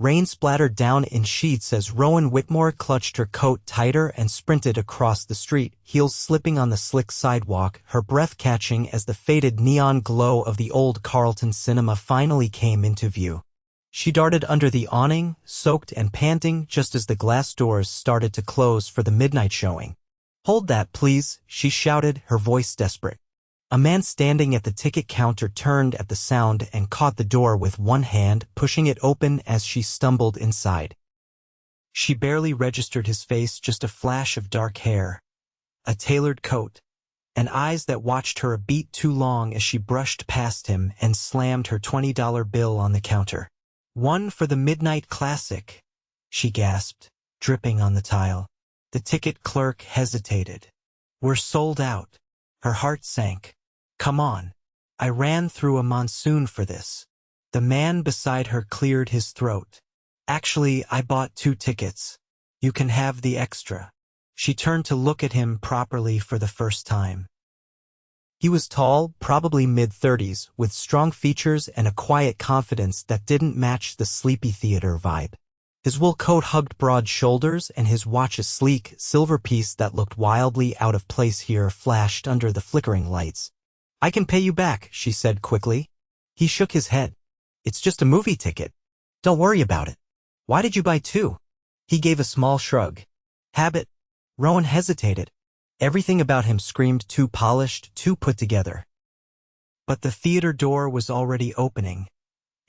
Rain splattered down in sheets as Rowan Whitmore clutched her coat tighter and sprinted across the street, heels slipping on the slick sidewalk, her breath catching as the faded neon glow of the old Carlton cinema finally came into view. She darted under the awning, soaked and panting just as the glass doors started to close for the midnight showing. "Hold that, please," she shouted, her voice desperate. A man standing at the ticket counter turned at the sound and caught the door with one hand, pushing it open as she stumbled inside. She barely registered his face, just a flash of dark hair, a tailored coat, and eyes that watched her a beat too long as she brushed past him and slammed her $20 bill on the counter. "One for the midnight classic," she gasped, dripping on the tile. The ticket clerk hesitated. "We're sold out." Her heart sank. "Come on. I ran through a monsoon for this." The man beside her cleared his throat. "Actually, I bought 2 tickets. You can have the extra." She turned to look at him properly for the first time. He was tall, probably mid-30s, with strong features and a quiet confidence that didn't match the sleepy theater vibe. His wool coat hugged broad shoulders, and his watch, a sleek, silver piece that looked wildly out of place here, flashed under the flickering lights. "I can pay you back," she said quickly. He shook his head. "It's just a movie ticket. Don't worry about it." "Why did you buy 2? He gave a small shrug. "Habit." Rowan hesitated. Everything about him screamed too polished, too put together. But the theater door was already opening,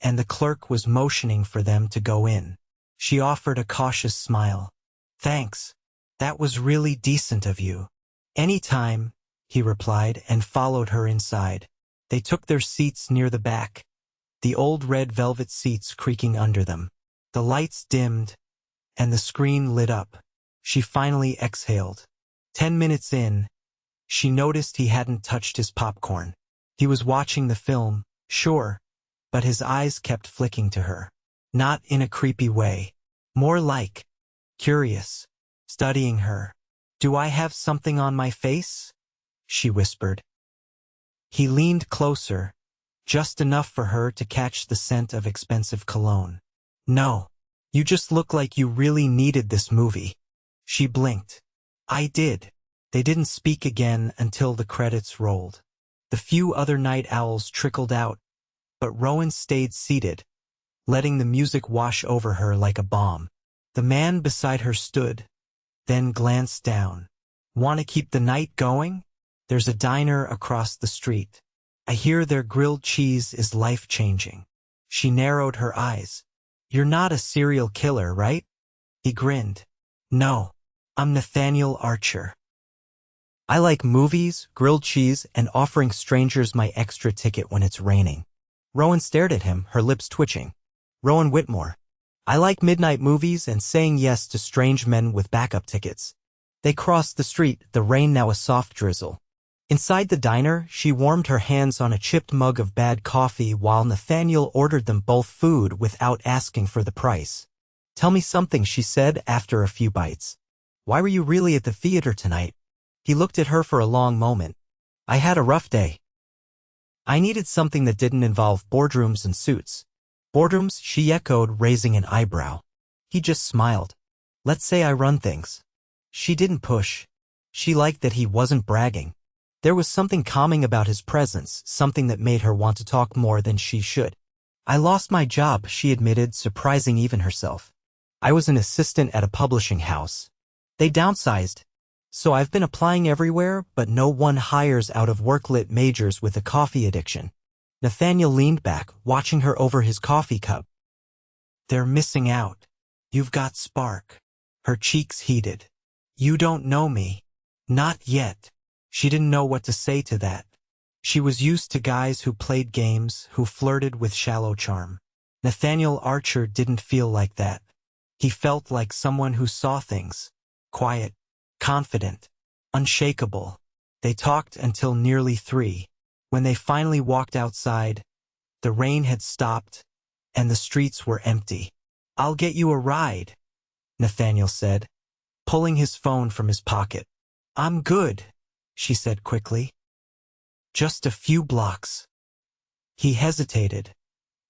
and the clerk was motioning for them to go in. She offered a cautious smile. "Thanks. That was really decent of you." "Any time," he replied, and followed her inside. They took their seats near the back, the old red velvet seats creaking under them. The lights dimmed, and the screen lit up. She finally exhaled. 10 minutes in, she noticed he hadn't touched his popcorn. He was watching the film, sure, but his eyes kept flicking to her. Not in a creepy way. More like curious, studying her. "Do I have something on my face?" she whispered. He leaned closer, just enough for her to catch the scent of expensive cologne. "No, you just look like you really needed this movie." She blinked. "I did." They didn't speak again until the credits rolled. The few other night owls trickled out, but Rowan stayed seated, letting the music wash over her like a balm. The man beside her stood, then glanced down. "Want to keep the night going? There's a diner across the street. I hear their grilled cheese is life-changing." She narrowed her eyes. "You're not a serial killer, right?" He grinned. "No, I'm Nathaniel Archer. I like movies, grilled cheese, and offering strangers my extra ticket when it's raining." Rowan stared at him, her lips twitching. "Rowan Whitmore. I like midnight movies and saying yes to strange men with backup tickets." They crossed the street, the rain now a soft drizzle. Inside the diner, she warmed her hands on a chipped mug of bad coffee while Nathaniel ordered them both food without asking for the price. "Tell me something," she said after a few bites. "Why were you really at the theater tonight?" He looked at her for a long moment. "I had a rough day. I needed something that didn't involve boardrooms and suits." "Boardrooms?" she echoed, raising an eyebrow. He just smiled. "Let's say I run things." She didn't push. She liked that he wasn't bragging. There was something calming about his presence, something that made her want to talk more than she should. "I lost my job," she admitted, surprising even herself. "I was an assistant at a publishing house. They downsized. So I've been applying everywhere, but no one hires out-of-work-lit majors with a coffee addiction." Nathaniel leaned back, watching her over his coffee cup. "They're missing out. You've got spark." Her cheeks heated. "You don't know me." "Not yet." She didn't know what to say to that. She was used to guys who played games, who flirted with shallow charm. Nathaniel Archer didn't feel like that. He felt like someone who saw things. Quiet, confident, unshakable. They talked until nearly 3. When they finally walked outside, the rain had stopped, and the streets were empty. "I'll get you a ride," Nathaniel said, pulling his phone from his pocket. "I'm good," she said quickly. "Just a few blocks." He hesitated,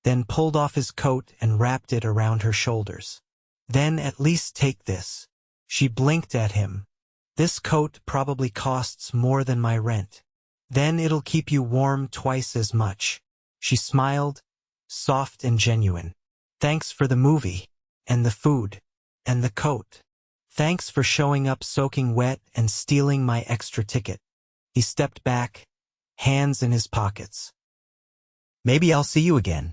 then pulled off his coat and wrapped it around her shoulders. Then at least take this. She blinked at him. This coat probably costs more than my rent. Then it'll keep you warm twice as much. She smiled, soft and genuine. Thanks for the movie, and the food, and the coat. Thanks for showing up soaking wet and stealing my extra ticket. He stepped back, hands in his pockets. Maybe I'll see you again.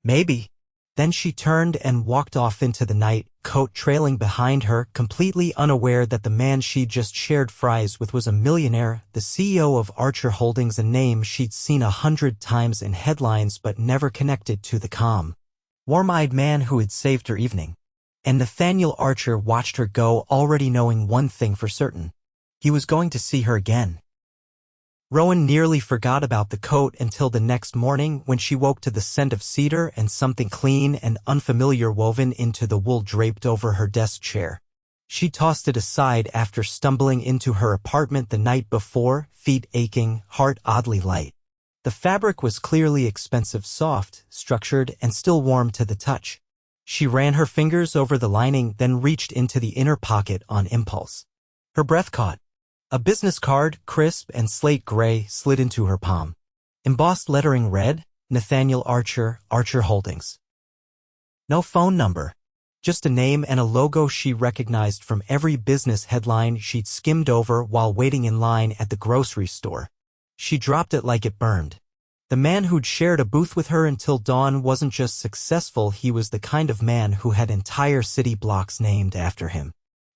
Maybe. Then she turned and walked off into the night, coat trailing behind her, completely unaware that the man she'd just shared fries with was a millionaire, the CEO of Archer Holdings, a name she'd seen 100 times in headlines but never connected to the calm, warm-eyed man who had saved her evening. And Nathaniel Archer watched her go, already knowing one thing for certain. He was going to see her again. Rowan nearly forgot about the coat until the next morning when she woke to the scent of cedar and something clean and unfamiliar woven into the wool draped over her desk chair. She tossed it aside after stumbling into her apartment the night before, feet aching, heart oddly light. The fabric was clearly expensive, soft, structured, and still warm to the touch. She ran her fingers over the lining, then reached into the inner pocket on impulse. Her breath caught. A business card, crisp and slate gray, slid into her palm. Embossed lettering read, Nathaniel Archer, Archer Holdings. No phone number. Just a name and a logo she recognized from every business headline she'd skimmed over while waiting in line at the grocery store. She dropped it like it burned. The man who'd shared a booth with her until dawn wasn't just successful, he was the kind of man who had entire city blocks named after him.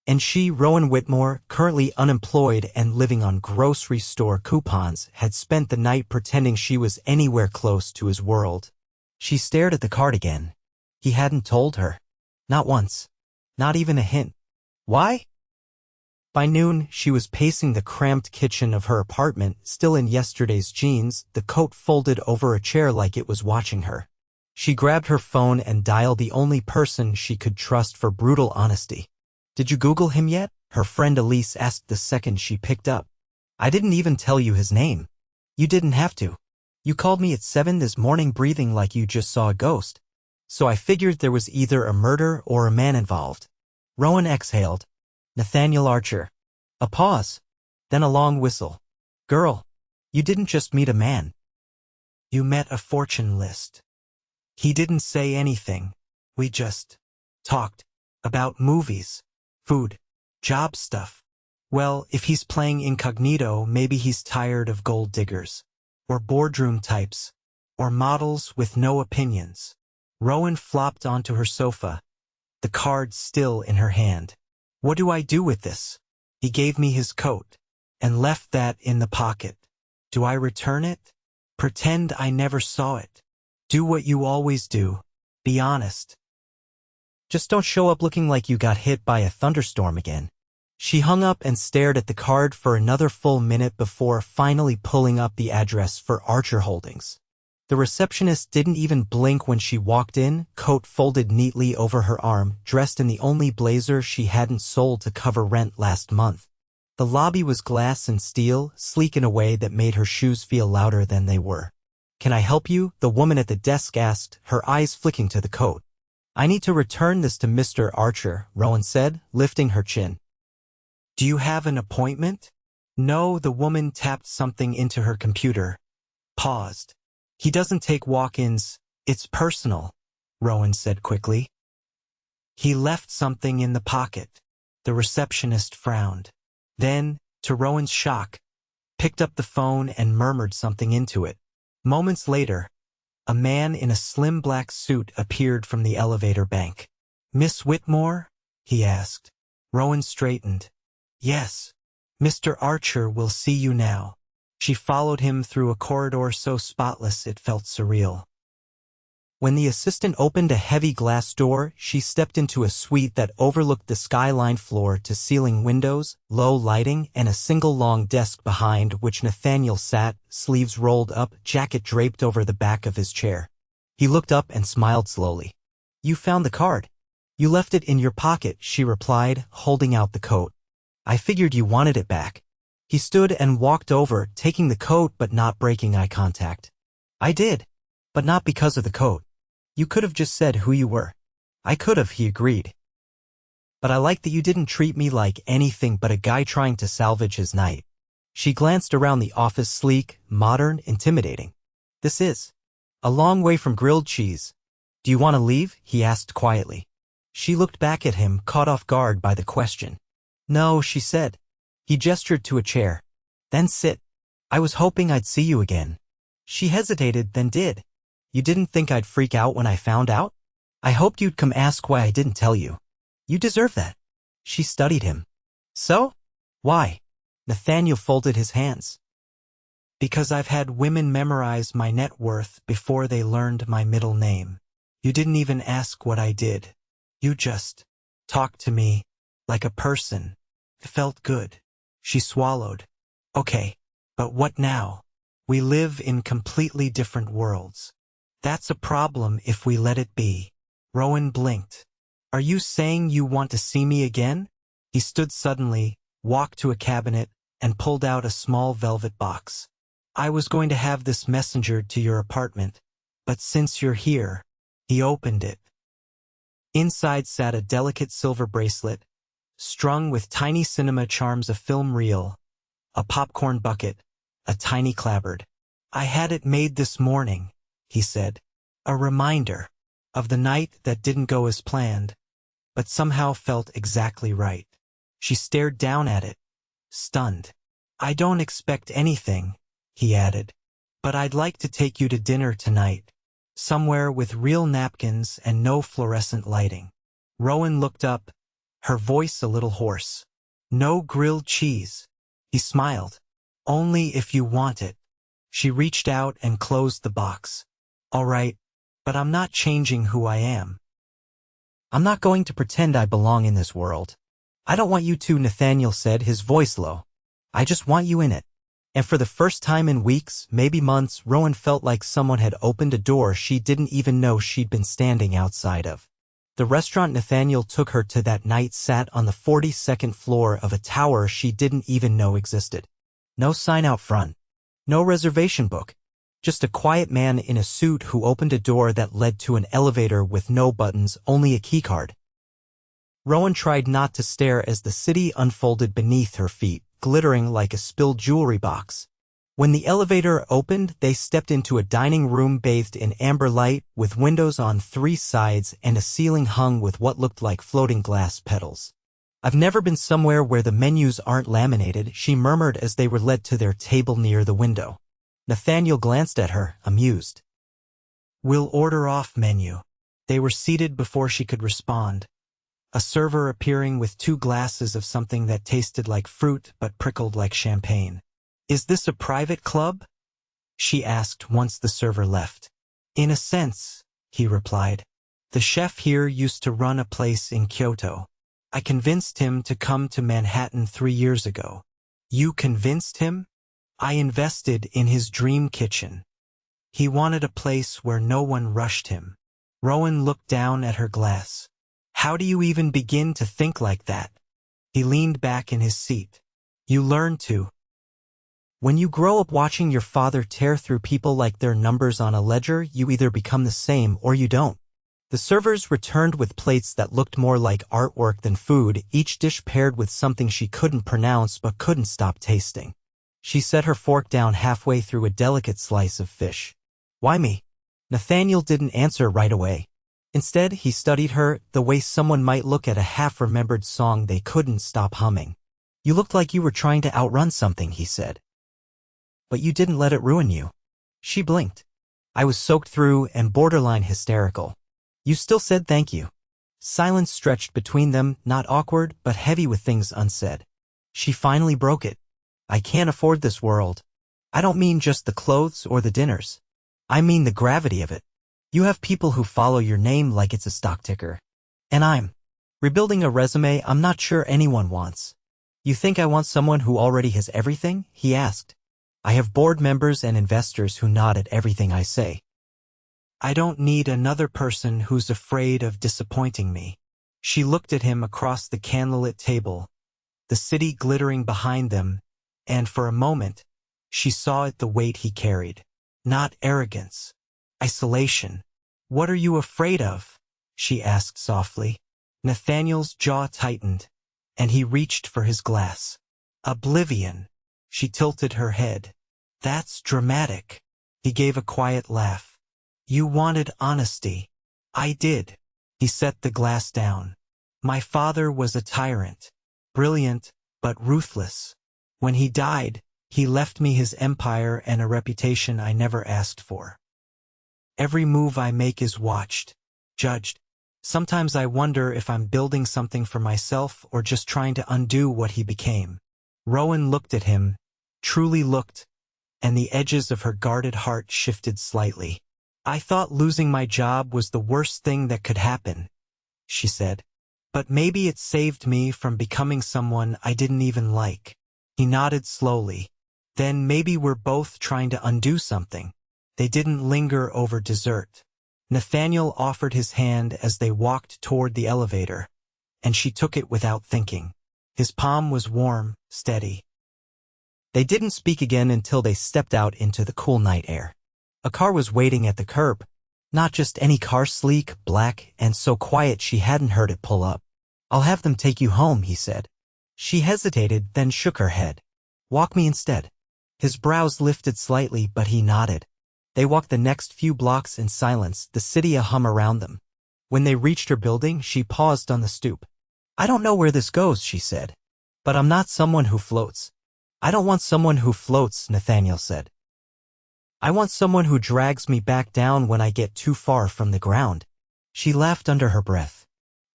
And she, Rowan Whitmore, currently unemployed and living on grocery store coupons, had spent the night pretending she was anywhere close to his world. She stared at the card again. He hadn't told her. Not once. Not even a hint. Why? By noon, she was pacing the cramped kitchen of her apartment, still in yesterday's jeans, the coat folded over a chair like it was watching her. She grabbed her phone and dialed the only person she could trust for brutal honesty. Did you Google him yet? Her friend Elise asked the second she picked up. I didn't even tell you his name. You didn't have to. You called me at 7 this morning breathing like you just saw a ghost. So I figured there was either a murder or a man involved. Rowan exhaled. Nathaniel Archer. A pause. Then a long whistle. Girl, you didn't just meet a man. You met a fortune list. He didn't say anything. We just talked about movies. Food, job stuff. Well, if he's playing incognito, maybe he's tired of gold diggers, or boardroom types, or models with no opinions. Rowan flopped onto her sofa, the card still in her hand. What do I do with this? He gave me his coat, and left that in the pocket. Do I return it? Pretend I never saw it. Do what you always do. Be honest. Just don't show up looking like you got hit by a thunderstorm again. She hung up and stared at the card for another full minute before finally pulling up the address for Archer Holdings. The receptionist didn't even blink when she walked in, coat folded neatly over her arm, dressed in the only blazer she hadn't sold to cover rent last month. The lobby was glass and steel, sleek in a way that made her shoes feel louder than they were. Can I help you? The woman at the desk asked, her eyes flicking to the coat. I need to return this to Mr. Archer, Rowan said, lifting her chin. Do you have an appointment? No, the woman tapped something into her computer. Paused. He doesn't take walk-ins. It's personal, Rowan said quickly. He left something in the pocket. The receptionist frowned. Then, to Rowan's shock, picked up the phone and murmured something into it. Moments later, a man in a slim black suit appeared from the elevator bank. Miss Whitmore? He asked. Rowan straightened. Yes. Mr. Archer will see you now. She followed him through a corridor so spotless it felt surreal. When the assistant opened a heavy glass door, she stepped into a suite that overlooked the skyline floor-to-ceiling windows, low lighting, and a single long desk behind which Nathaniel sat, sleeves rolled up, jacket draped over the back of his chair. He looked up and smiled slowly. You found the card. You left it in your pocket, she replied, holding out the coat. I figured you wanted it back. He stood and walked over, taking the coat but not breaking eye contact. I did, but not because of the coat. You could have just said who you were. I could have, he agreed. But I like that you didn't treat me like anything but a guy trying to salvage his night. She glanced around the office, sleek, modern, intimidating. This is a long way from grilled cheese. Do you want to leave? He asked quietly. She looked back at him, caught off guard by the question. No, she said. He gestured to a chair. Then sit. I was hoping I'd see you again. She hesitated, then did. You didn't think I'd freak out when I found out? I hoped you'd come ask why I didn't tell you. You deserve that. She studied him. So? Why? Nathaniel folded his hands. Because I've had women memorize my net worth before they learned my middle name. You didn't even ask what I did. You just talked to me like a person. It felt good. She swallowed. Okay, but what now? We live in completely different worlds. That's a problem if we let it be. Rowan blinked. Are you saying you want to see me again? He stood suddenly, walked to a cabinet, and pulled out a small velvet box. I was going to have this messengered to your apartment, but since you're here, he opened it. Inside sat a delicate silver bracelet, strung with tiny cinema charms, a film reel, a popcorn bucket, a tiny clapboard. I had it made this morning, he said. A reminder of the night that didn't go as planned, but somehow felt exactly right. She stared down at it, stunned. I don't expect anything, he added, but I'd like to take you to dinner tonight, somewhere with real napkins and no fluorescent lighting. Rowan looked up, her voice a little hoarse. No grilled cheese. He smiled. Only if you want it. She reached out and closed the box. All right, but I'm not changing who I am. I'm not going to pretend I belong in this world. I don't want you to, Nathaniel said, his voice low. I just want you in it. And for the first time in weeks, maybe months, Rowan felt like someone had opened a door she didn't even know she'd been standing outside of. The restaurant Nathaniel took her to that night sat on the 42nd floor of a tower she didn't even know existed. No sign out front. No reservation book. Just a quiet man in a suit who opened a door that led to an elevator with no buttons, only a keycard. Rowan tried not to stare as the city unfolded beneath her feet, glittering like a spilled jewelry box. When the elevator opened, they stepped into a dining room bathed in amber light, with windows on 3 sides and a ceiling hung with what looked like floating glass petals. I've never been somewhere where the menus aren't laminated, she murmured as they were led to their table near the window. Nathaniel glanced at her, amused. We'll order off menu. They were seated before she could respond. A server appearing with 2 glasses of something that tasted like fruit but prickled like champagne. Is this a private club? She asked once the server left. In a sense, he replied. The chef here used to run a place in Kyoto. I convinced him to come to Manhattan 3 years ago. You convinced him? I invested in his dream kitchen. He wanted a place where no one rushed him. Rowan looked down at her glass. How do you even begin to think like that? He leaned back in his seat. You learn to. When you grow up watching your father tear through people like they're numbers on a ledger, you either become the same or you don't. The servers returned with plates that looked more like artwork than food, each dish paired with something she couldn't pronounce but couldn't stop tasting. She set her fork down halfway through a delicate slice of fish. Why me? Nathaniel didn't answer right away. Instead, he studied her, the way someone might look at a half-remembered song they couldn't stop humming. You looked like you were trying to outrun something, he said. But you didn't let it ruin you. She blinked. I was soaked through and borderline hysterical. You still said thank you. Silence stretched between them, not awkward, but heavy with things unsaid. She finally broke it. I can't afford this world. I don't mean just the clothes or the dinners. I mean the gravity of it. You have people who follow your name like it's a stock ticker. And I'm rebuilding a resume I'm not sure anyone wants. You think I want someone who already has everything? He asked. I have board members and investors who nod at everything I say. I don't need another person who's afraid of disappointing me. She looked at him across the candlelit table, the city glittering behind them, and for a moment, she saw it the weight he carried. Not arrogance. Isolation. "What are you afraid of?" she asked softly. Nathaniel's jaw tightened, and he reached for his glass. "Oblivion." She tilted her head. "That's dramatic." He gave a quiet laugh. "You wanted honesty." "I did." He set the glass down. "My father was a tyrant. Brilliant, but ruthless. When he died, he left me his empire and a reputation I never asked for. Every move I make is watched, judged. Sometimes I wonder if I'm building something for myself or just trying to undo what he became." Rowan looked at him, truly looked, and the edges of her guarded heart shifted slightly. "I thought losing my job was the worst thing that could happen," she said. "But maybe it saved me from becoming someone I didn't even like." He nodded slowly. "Then maybe we're both trying to undo something." They didn't linger over dessert. Nathaniel offered his hand as they walked toward the elevator, and she took it without thinking. His palm was warm, steady. They didn't speak again until they stepped out into the cool night air. A car was waiting at the curb. Not just any car, sleek, black, and so quiet she hadn't heard it pull up. "I'll have them take you home," he said. She hesitated, then shook her head. "Walk me instead." His brows lifted slightly, but he nodded. They walked the next few blocks in silence, the city a hum around them. When they reached her building, she paused on the stoop. "I don't know where this goes," she said. "But I'm not someone who floats." "I don't want someone who floats," Nathaniel said. "I want someone who drags me back down when I get too far from the ground." She laughed under her breath.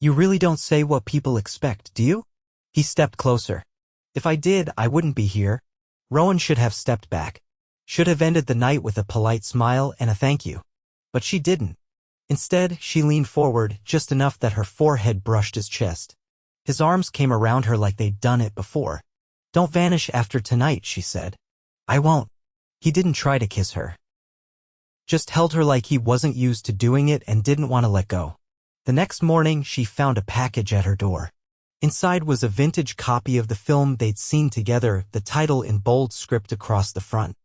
"You really don't say what people expect, do you?" He stepped closer. "If I did, I wouldn't be here." Rowan should have stepped back. Should have ended the night with a polite smile and a thank you. But she didn't. Instead, she leaned forward just enough that her forehead brushed his chest. His arms came around her like they'd done it before. "Don't vanish after tonight," she said. "I won't." He didn't try to kiss her. Just held her like he wasn't used to doing it and didn't want to let go. The next morning, she found a package at her door. Inside was a vintage copy of the film they'd seen together, the title in bold script across the front.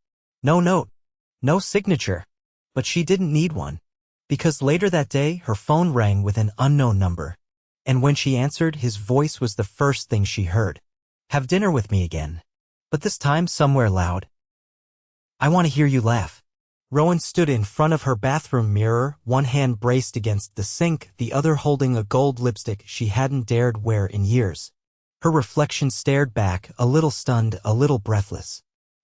No note, no signature. But she didn't need one. Because later that day, her phone rang with an unknown number. And when she answered, his voice was the first thing she heard. "Have dinner with me again." But this time somewhere loud. "I want to hear you laugh." Rowan stood in front of her bathroom mirror, one hand braced against the sink, the other holding a gold lipstick she hadn't dared wear in years. Her reflection stared back, a little stunned, a little breathless.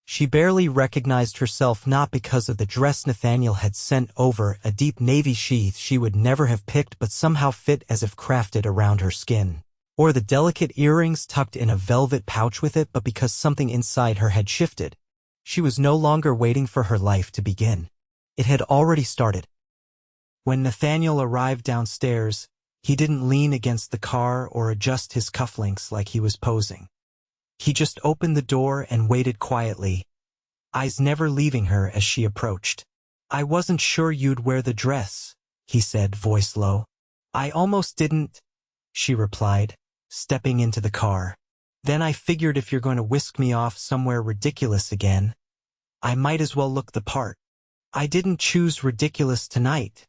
She barely recognized herself, not because of the dress Nathaniel had sent over, a deep navy sheath she would never have picked but somehow fit as if crafted around her skin, or the delicate earrings tucked in a velvet pouch with it, but because something inside her had shifted. She was no longer waiting for her life to begin. It had already started. When Nathaniel arrived downstairs, he didn't lean against the car or adjust his cufflinks like he was posing. He just opened the door and waited quietly, eyes never leaving her as she approached. "I wasn't sure you'd wear the dress," he said, voice low. "I almost didn't," she replied, stepping into the car. "Then I figured if you're going to whisk me off somewhere ridiculous again, I might as well look the part." "I didn't choose ridiculous tonight,"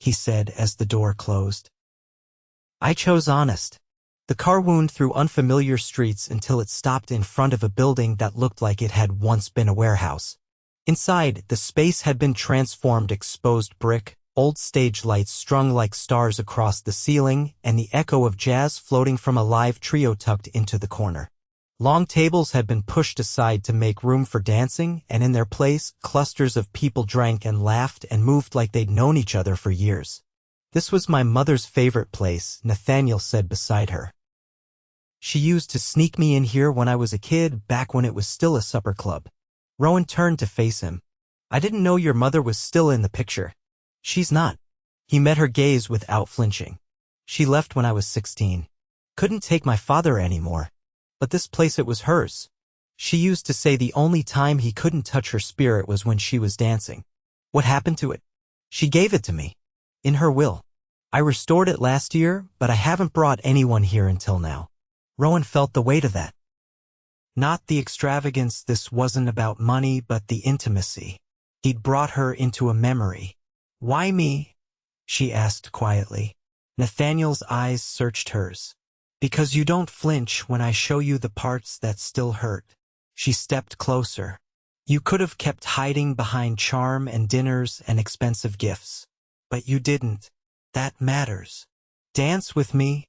he said as the door closed. "I chose honest." The car wound through unfamiliar streets until it stopped in front of a building that looked like it had once been a warehouse. Inside, the space had been transformed, exposed brick, old stage lights strung like stars across the ceiling, and the echo of jazz floating from a live trio tucked into the corner. Long tables had been pushed aside to make room for dancing, and in their place, clusters of people drank and laughed and moved like they'd known each other for years. "This was my mother's favorite place," Nathaniel said beside her. "She used to sneak me in here when I was a kid, back when it was still a supper club." Rowan turned to face him. "I didn't know your mother was still in the picture." "She's not." He met her gaze without flinching. "She left when I was 16. Couldn't take my father anymore. But this place, it was hers. She used to say the only time he couldn't touch her spirit was when she was dancing." "What happened to it?" "She gave it to me. In her will. I restored it last year, but I haven't brought anyone here until now." Rowan felt the weight of that. Not the extravagance, this wasn't about money, but the intimacy. He'd brought her into a memory. "Why me?" she asked quietly. Nathaniel's eyes searched hers. Because you don't flinch when I show you the parts that still hurt. She stepped closer. You could have kept hiding behind charm and dinners and expensive gifts. But you didn't. That matters. Dance with me,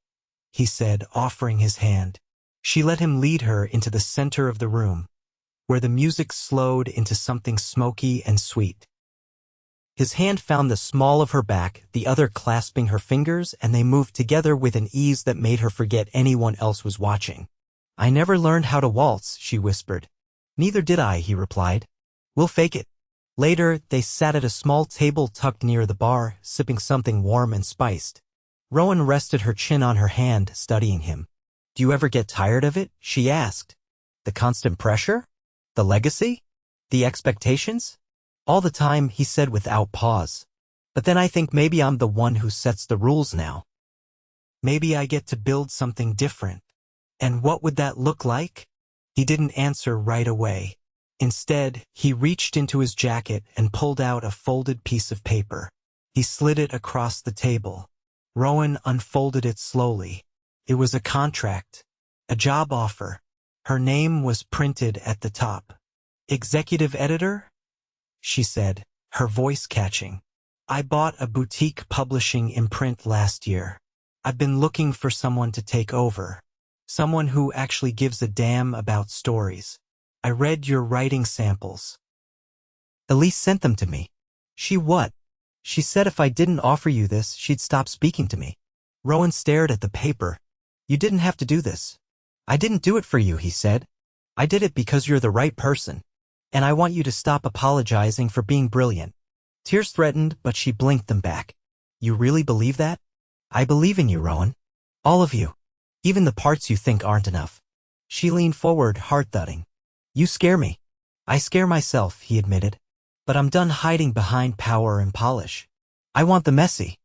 he said, offering his hand. She let him lead her into the center of the room, where the music slowed into something smoky and sweet. His hand found the small of her back, the other clasping her fingers, and they moved together with an ease that made her forget anyone else was watching. I never learned how to waltz, she whispered. Neither did I, he replied. We'll fake it. Later, they sat at a small table tucked near the bar, sipping something warm and spiced. Rowan rested her chin on her hand, studying him. Do you ever get tired of it? She asked. The constant pressure? The legacy? The expectations? All the time, he said without pause. But then I think maybe I'm the one who sets the rules now. Maybe I get to build something different. And what would that look like? He didn't answer right away. Instead, he reached into his jacket and pulled out a folded piece of paper. He slid it across the table. Rowan unfolded it slowly. It was a contract, a job offer. Her name was printed at the top. Executive editor? She said, her voice catching. I bought a boutique publishing imprint last year. I've been looking for someone to take over. Someone who actually gives a damn about stories. I read your writing samples. Elise sent them to me. She what? She said if I didn't offer you this, she'd stop speaking to me. Rowan stared at the paper. You didn't have to do this. I didn't do it for you, he said. I did it because you're the right person. And I want you to stop apologizing for being brilliant. Tears threatened, but she blinked them back. You really believe that? I believe in you, Rowan. All of you. Even the parts you think aren't enough. She leaned forward, heart-thudding. You scare me. I scare myself, he admitted. But I'm done hiding behind power and polish. I want the messy.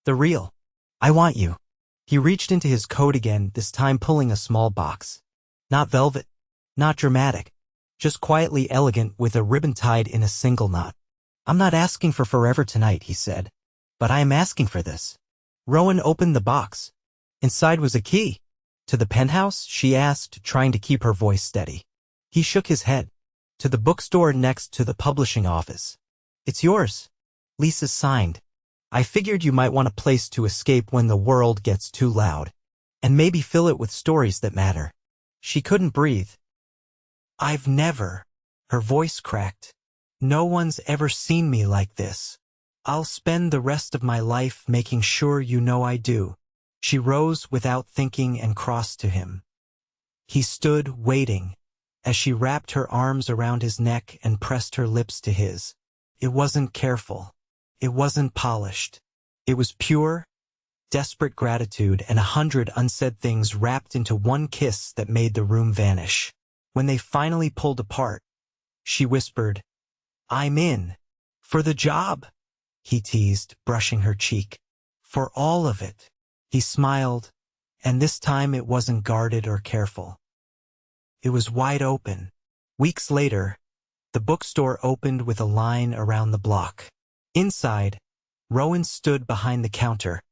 The real. I want you. He reached into his coat again, this time pulling a small box. Not velvet. Not dramatic. Just quietly elegant with a ribbon tied in a single knot. I'm not asking for forever tonight, he said. But I am asking for this. Rowan opened the box. Inside was a key. To the penthouse? She asked, trying to keep her voice steady. He shook his head. To the bookstore next to the publishing office. It's yours. Lisa signed. I figured you might want a place to escape when the world gets too loud. And maybe fill it with stories that matter. She couldn't breathe. I've never. Her voice cracked. No one's ever seen me like this. I'll spend the rest of my life making sure you know I do. She rose without thinking and crossed to him. He stood, waiting, as she wrapped her arms around his neck and pressed her lips to his. It wasn't careful. It wasn't polished. It was pure, desperate gratitude and 100 unsaid things wrapped into one kiss that made the room vanish. When they finally pulled apart, she whispered, I'm in. For the job, he teased, brushing her cheek. For all of it. He smiled, and this time it wasn't guarded or careful. It was wide open. Weeks later, the bookstore opened with a line around the block. Inside, Rowan stood behind the counter,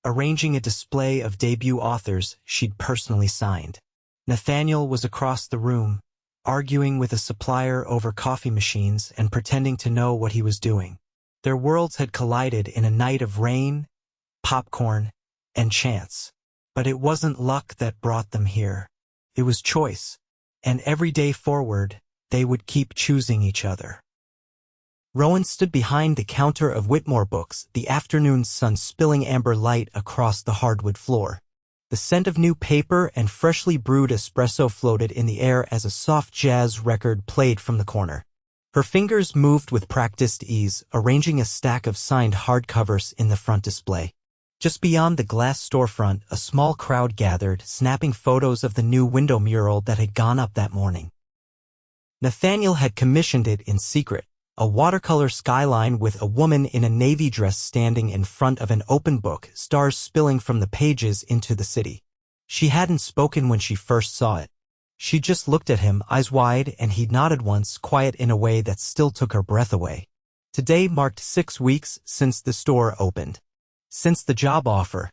arranging a display of debut authors she'd personally signed. Nathaniel was across the room, arguing with a supplier over coffee machines and pretending to know what he was doing. Their worlds had collided in a night of rain, popcorn, and chance. But it wasn't luck that brought them here. It was choice. And every day forward, they would keep choosing each other. Rowan stood behind the counter of Whitmore books, the afternoon sun spilling amber light across the hardwood floor. The scent of new paper and freshly brewed espresso floated in the air as a soft jazz record played from the corner. Her fingers moved with practiced ease, arranging a stack of signed hardcovers in the front display. Just beyond the glass storefront, a small crowd gathered, snapping photos of the new window mural that had gone up that morning. Nathaniel had commissioned it in secret, a watercolor skyline with a woman in a navy dress standing in front of an open book, stars spilling from the pages into the city. She hadn't spoken when she first saw it. She just looked at him, eyes wide, and he nodded once, quiet in a way that still took her breath away. Today marked 6 weeks since the store opened. Since the job offer.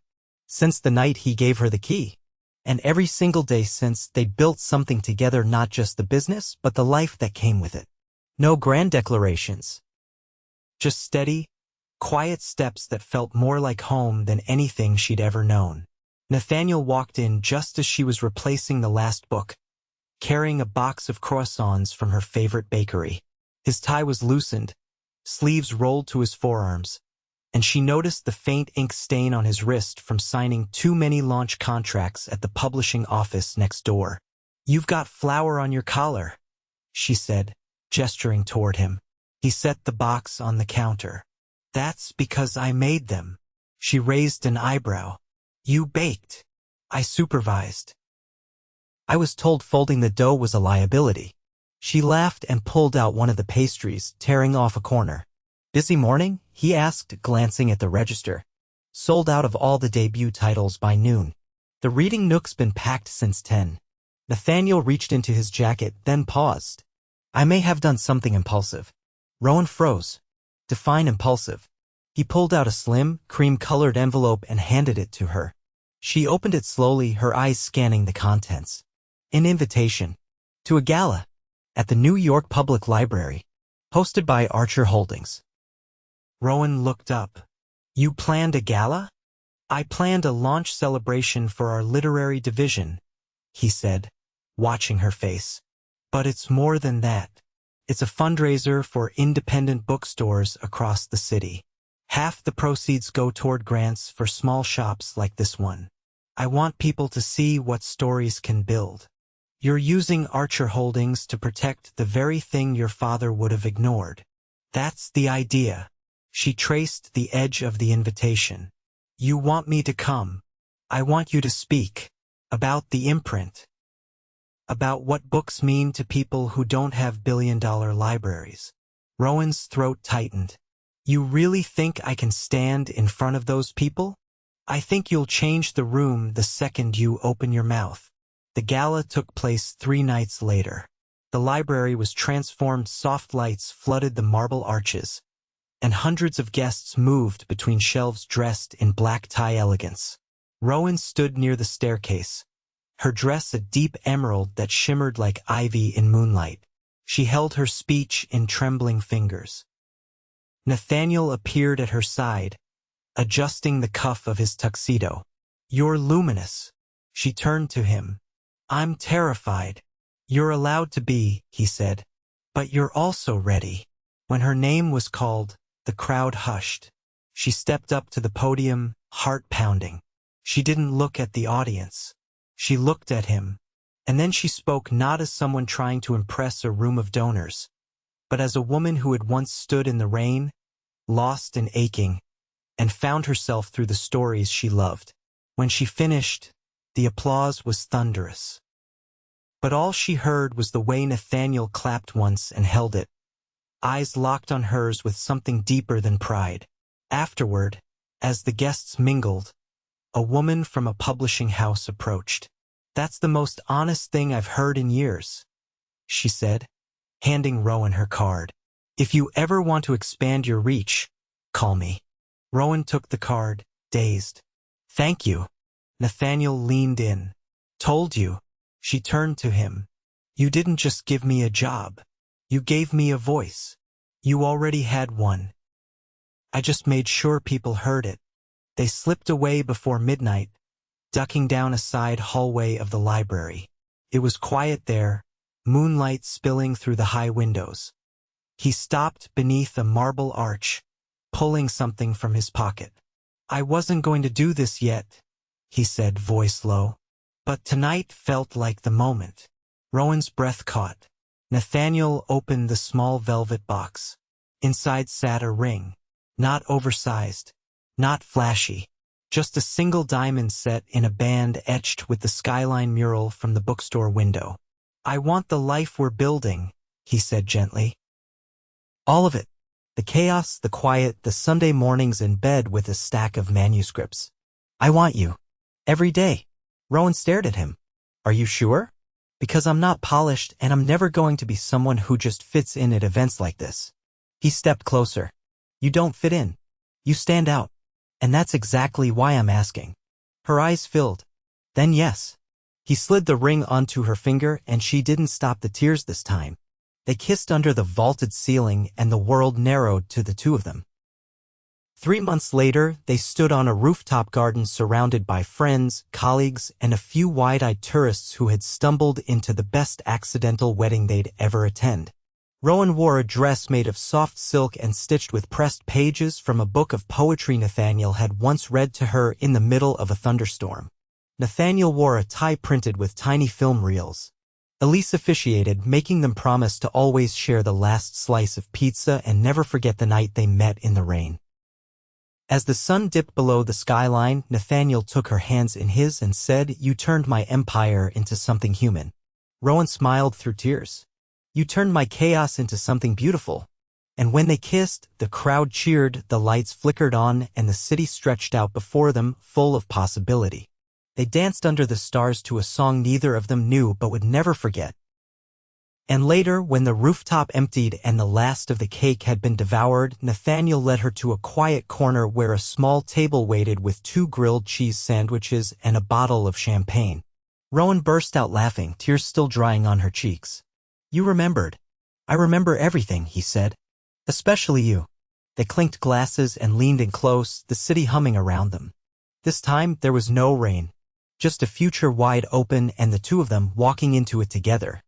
Since the night he gave her the key. And every single day since they'd built something together, not just the business, but the life that came with it. No grand declarations. Just steady, quiet steps that felt more like home than anything she'd ever known. Nathaniel walked in just as she was replacing the last book, carrying a box of croissants from her favorite bakery. His tie was loosened, sleeves rolled to his forearms, and she noticed the faint ink stain on his wrist from signing too many launch contracts at the publishing office next door. "You've got flour on your collar," she said, gesturing toward him. He set the box on the counter. "That's because I made them." She raised an eyebrow. "You baked." "I supervised." "I was told folding the dough was a liability." She laughed and pulled out one of the pastries, tearing off a corner. "Busy morning?" he asked, glancing at the register. "Sold out of all the debut titles by noon. The reading nook's been packed since 10. Nathaniel reached into his jacket, then paused. "I may have done something impulsive." Rowan froze. Define impulsive. He pulled out a slim, cream-colored envelope and handed it to her. She opened it slowly, her eyes scanning the contents. An invitation. To a gala. At the New York Public Library. Hosted by Archer Holdings. Rowan looked up. "You planned a gala?" "I planned a launch celebration for our literary division," he said, watching her face. "But it's more than that. It's a fundraiser for independent bookstores across the city. Half the proceeds go toward grants for small shops like this one. I want people to see what stories can build. You're using Archer Holdings to protect the very thing your father would have ignored. That's the idea." She traced the edge of the invitation. "You want me to come. I want you to speak. About the imprint. About what books mean to people who don't have billion-dollar libraries." Rowan's throat tightened. "You really think I can stand in front of those people? I think you'll change the room the second you open your mouth." The gala took place 3 nights later. The library was transformed, soft lights flooded the marble arches, and hundreds of guests moved between shelves dressed in black tie elegance. Rowan stood near the staircase, her dress a deep emerald that shimmered like ivy in moonlight. She held her speech in trembling fingers. Nathaniel appeared at her side, adjusting the cuff of his tuxedo. "You're luminous." She turned to him. "I'm terrified." "You're allowed to be," he said. "But you're also ready." When her name was called, the crowd hushed. She stepped up to the podium, heart pounding. She didn't look at the audience. She looked at him. And then she spoke, not as someone trying to impress a room of donors, but as a woman who had once stood in the rain, lost and aching, and found herself through the stories she loved. When she finished, the applause was thunderous. But all she heard was the way Nathaniel clapped once and held it, eyes locked on hers with something deeper than pride. Afterward, as the guests mingled, a woman from a publishing house approached. "That's the most honest thing I've heard in years," she said, handing Rowan her card. "If you ever want to expand your reach, call me." Rowan took the card, dazed. "Thank you." Nathaniel leaned in. "Told you." She turned to him. "You didn't just give me a job. You gave me a voice. You already had one. I just made sure people heard it." They slipped away before midnight, ducking down a side hallway of the library. It was quiet there, moonlight spilling through the high windows. He stopped beneath a marble arch, pulling something from his pocket. "I wasn't going to do this yet," he said, voice low. "But tonight felt like the moment." Rowan's breath caught. Nathaniel opened the small velvet box. Inside sat a ring. Not oversized, not flashy, just a single diamond set in a band etched with the skyline mural from the bookstore window. "I want the life we're building," he said gently. "All of it. The chaos, the quiet, the Sunday mornings in bed with a stack of manuscripts. I want you. Every day." Rowan stared at him. "Are you sure?" "Because I'm not polished and I'm never going to be someone who just fits in at events like this." He stepped closer. You don't fit in. You stand out. And that's exactly why I'm asking. Her eyes filled. Then yes. He slid the ring onto her finger and she didn't stop the tears this time. They kissed under the vaulted ceiling and the world narrowed to the two of them. 3 months later, they stood on a rooftop garden surrounded by friends, colleagues, and a few wide-eyed tourists who had stumbled into the best accidental wedding they'd ever attend. Rowan wore a dress made of soft silk and stitched with pressed pages from a book of poetry Nathaniel had once read to her in the middle of a thunderstorm. Nathaniel wore a tie printed with tiny film reels. Elise officiated, making them promise to always share the last slice of pizza and never forget the night they met in the rain. As the sun dipped below the skyline, Nathaniel took her hands in his and said, "You turned my empire into something human." Rowan smiled through tears. "You turned my chaos into something beautiful." And when they kissed, the crowd cheered, the lights flickered on, and the city stretched out before them, full of possibility. They danced under the stars to a song neither of them knew but would never forget. And later, when the rooftop emptied and the last of the cake had been devoured, Nathaniel led her to a quiet corner where a small table waited with 2 grilled cheese sandwiches and a bottle of champagne. Rowan burst out laughing, tears still drying on her cheeks. "You remembered." "I remember everything," he said. "Especially you." They clinked glasses and leaned in close, the city humming around them. This time, there was no rain. Just a future wide open and the two of them walking into it together.